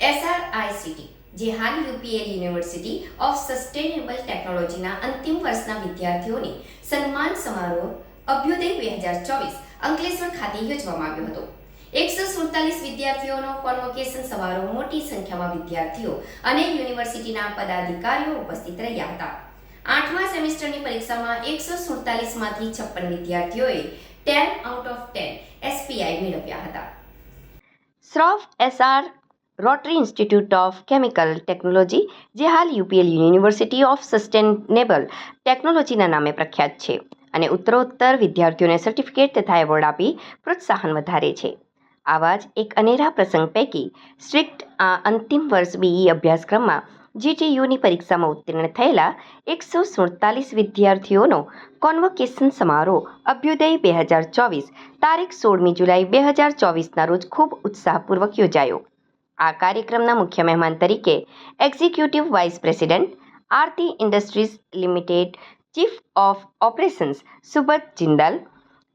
SRICT જે હાલ UPL university of sustainable ટેકનોલોજીના અંતિમ વર્ષના વિદ્યાર્થીઓને સન્માન સમારોહ અભ્યુદય 2024 અંકલેશ્વર ખાતે યોજવામાં આવ્યો હતો. 147 વિદ્યાર્થીઓનો કોન્વોકેશન સમારોહ મોટી સંખ્યામાં વિદ્યાર્થીઓ અને યુનિવર્સિટીના પદાધિકારીઓ ઉપસ્થિત રહ્યા હતા. 8મા સેમેસ્ટરની પરીક્ષામાં 147 માંથી 56 વિદ્યાર્થીઓએ 10 આઉટ ઓફ 10 SPI મેળવ્યા હતા. Shroff SR rotary institute of chemical technology જે હાલ UPL યુનિવર્સિટી ઓફ સસ્ટેનેબલ ટેકનોલોજીના નામે પ્રખ્યાત છે અને ઉત્તરોત્તર વિદ્યાર્થીઓને સર્ટિફિકેટ તથા એવોર્ડ આપી પ્રોત્સાહન વધારે છે. આવા જ એક અનેરા પ્રસંગ પૈકી સ્ટ્રિક્ટ આ અંતિમ વર્ષ BE અભ્યાસક્રમમાં GTUની પરીક્ષામાં ઉત્તીર્ણ થયેલા 147 વિદ્યાર્થીઓનો કોન્વોકેશન સમારોહ અભ્યુદય 2024 તારીખ 16મી જુલાઈ 2024ના રોજ ખૂબ ઉત્સાહપૂર્વક યોજાયો. આ કાર્યક્રમના મુખ્ય મહેમાન તરીકે executive vice president Aarti industries limited chief of operations Subrata Jindal,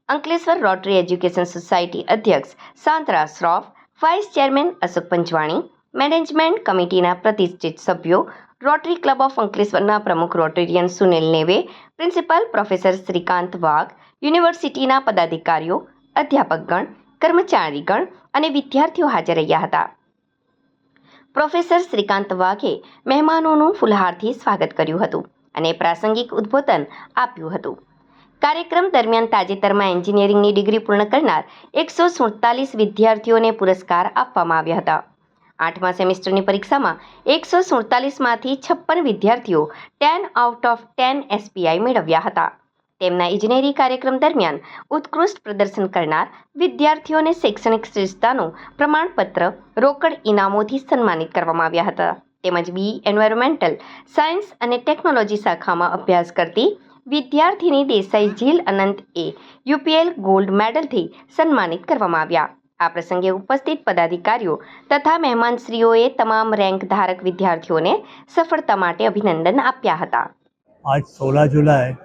Ankleshwar rotary education society અધ્યક્ષ Santra Shroff, vice chairman Ashok Panchwani, management કમિટીના પ્રતિષ્ઠિત સભ્યો, રોટરી ક્લબ ઓફ અંકલેશ્વરના પ્રમુખ rotarian Sunil Neve, principal professor Shrikant Wagh, યુનિવર્સિટીના પદાધિકારીઓ, અધ્યાપકગણ, કર્મચારીગણ અને વિદ્યાર્થીઓ હાજર રહ્યા હતા. પ્રોફેસર શ્રીકાંત વાઘે મહેમાનોનું ફુલહારથી સ્વાગત કર્યું હતું અને પ્રાસંગિક ઉદ્બોધન આપ્યું હતું. કાર્યક્રમ દરમિયાન તાજેતરમાં એન્જિનિયરિંગની ડિગ્રી પૂર્ણ કરનાર 147 વિદ્યાર્થીઓને પુરસ્કાર આપવામાં આવ્યા હતા. 8મા સેમેસ્ટરની પરીક્ષામાં 147માંથી 56 વિદ્યાર્થીઓ 10 આઉટ ઓફ 10 SPI મેળવ્યા હતા. તેમના ઇજનેરી કાર્યક્રમ દરમિયાન ઉત્કૃષ્ટ પ્રદર્શન કરનાર વિદ્યાર્થીઓને શૈક્ષણિક શ્રેષ્ઠતાનું પ્રમાણપત્ર, રોકડ ઇનામોથી સન્માનિત કરવામાં આવ્યા હતા. તેમજ BE એન્વાયરમેન્ટલ સાયન્સ અને ટેકનોલોજી શાખામાં અભ્યાસ કરતી વિદ્યાર્થીની દેસાઈ જીલ અનંત એ UPL ગોલ્ડ મેડલથી સન્માનિત કરવામાં આવ્યા. આ પ્રસંગે ઉપસ્થિત પદાધિકારીઓ તથા મહેમાનશ્રીઓએ તમામ રેન્ક ધારક વિદ્યાર્થીઓને સફળતા માટે અભિનંદન આપ્યા હતા. आज 16 जुलाई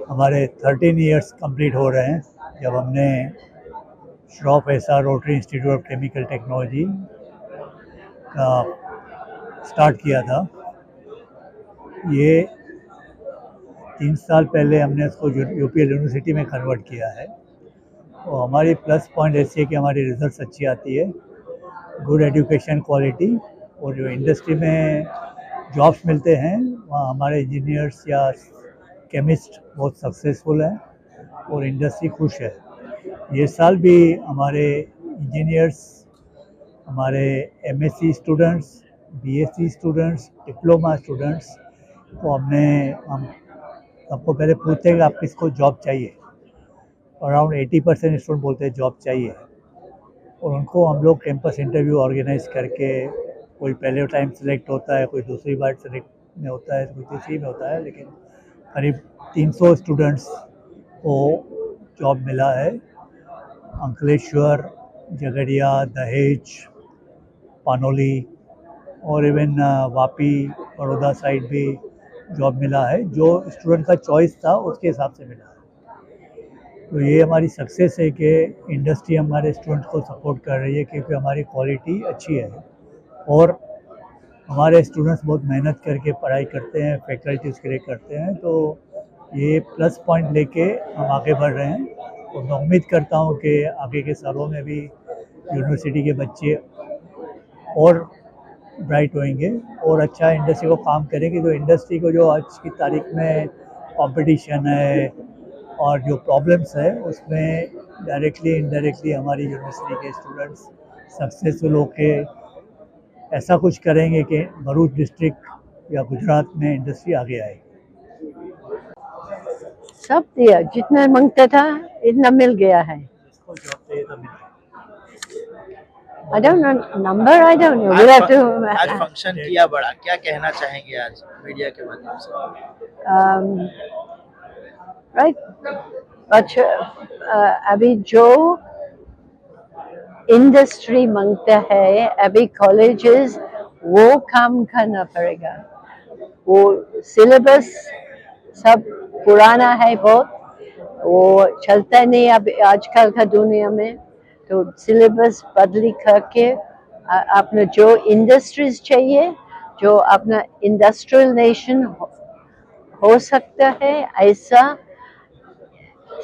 हमारे 13 ईयर्स कंप्लीट हो रहे हैं जब हमने Shroff SR rotary institute of chemical technology का स्टार्ट किया था. ये 3 साल पहले हमने इसको UPL यूनिवर्सिटी में कन्वर्ट किया है. तो हमारी प्लस पॉइंट ऐसी है कि हमारी रिजल्ट्स अच्छी आती है, गुड एजुकेशन क्वालिटी, और जो इंडस्ट्री में जॉब्स मिलते हैं वहाँ हमारे इंजीनियर्स या केमिस्ट बहुत सक्सेसफुल हैं और इंडस्ट्री खुश है. ये साल भी हमारे इंजीनियर्स, हमारे MSc students, BSc students, diploma students को हम सबको पहले पूछते हैं कि आप किसको जॉब चाहिए. अराउंड 80% स्टूडेंट बोलते हैं जॉब चाहिए, और उनको हम लोग कैंपस इंटरव्यू ऑर्गेनाइज करके, कोई पहले टाइम सेलेक्ट होता है, कोई दूसरी बार सेलेक्ट में होता है, कोई तीसरी में होता है, लेकिन करीब 300 स्टूडेंट्स को जॉब मिला है. अंकलेश्वर, झगड़िया, दहेज, पानोली और इवन वापी, बड़ौदा साइड भी जॉब मिला है. जो स्टूडेंट का चॉइस था उसके हिसाब से मिला है. तो ये हमारी सक्सेस है कि इंडस्ट्री हमारे स्टूडेंट को सपोर्ट कर रही है, क्योंकि हमारी क्वालिटी अच्छी है और हमारे स्टूडेंट्स बहुत मेहनत करके पढ़ाई करते हैं, फैकल्टी उसके लिए करते हैं. तो ये प्लस पॉइंट लेके हम आगे बढ़ रहे हैं, और मैं उम्मीद करता हूँ कि आगे के सालों में भी यूनिवर्सिटी के बच्चे और ब्राइट होंगे और अच्छा इंडस्ट्री को काम करेंगे. तो इंडस्ट्री को जो आज की तारीख में कंपटीशन है और जो प्रॉब्लम्स है, उसमें डायरेक्टली इनडायरेक्टली हमारी यूनिवर्सिटी के स्टूडेंट्स सक्सेसफुल होके ऐसा कुछ करेंगे कि भरूच डिस्ट्रिक्ट या गुजरात में इंडस्ट्री आगे आएगी. सब दिया, जितना मांगता था इतना मिल गया है. जिसको जॉब चाहिए था मिल गया. I don't know number. I don't know. We'll have to. आज फंक्शन किया बड़ा, क्या कहना चाहेंगे आज मीडिया के माध्यम से? Right. अच्छा, अभी जो इंडस्ट्री मांगता है, अभी कॉलेजेस वो काम करना पड़ेगा. वो सिलेबस सब पुराना है बहुत, वो चलता नहीं अब आजकल का दुनिया में. तो सिलेबस बदली करके अपना जो इंडस्ट्रीज चाहिए, जो अपना इंडस्ट्रियल नेशन हो सकता है, ऐसा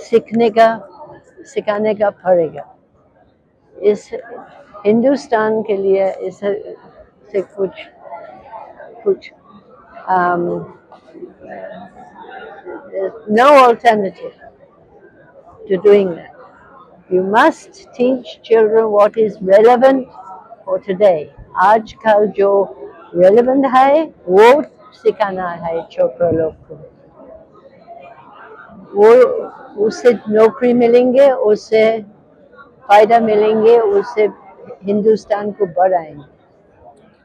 सिखाने का पड़ेगा। इस हिंदुस्तान के लिए इस से कुछ no alternative to doing that. You must teach children what is relevant for today. आजकल जो relevant है वो सिखाना है छोटे लोग को। वो उससे नौकरी मिलेंगे, उससे फायदा मिलेंगे, उससे हिंदुस्तान को बढ़ाएंगे।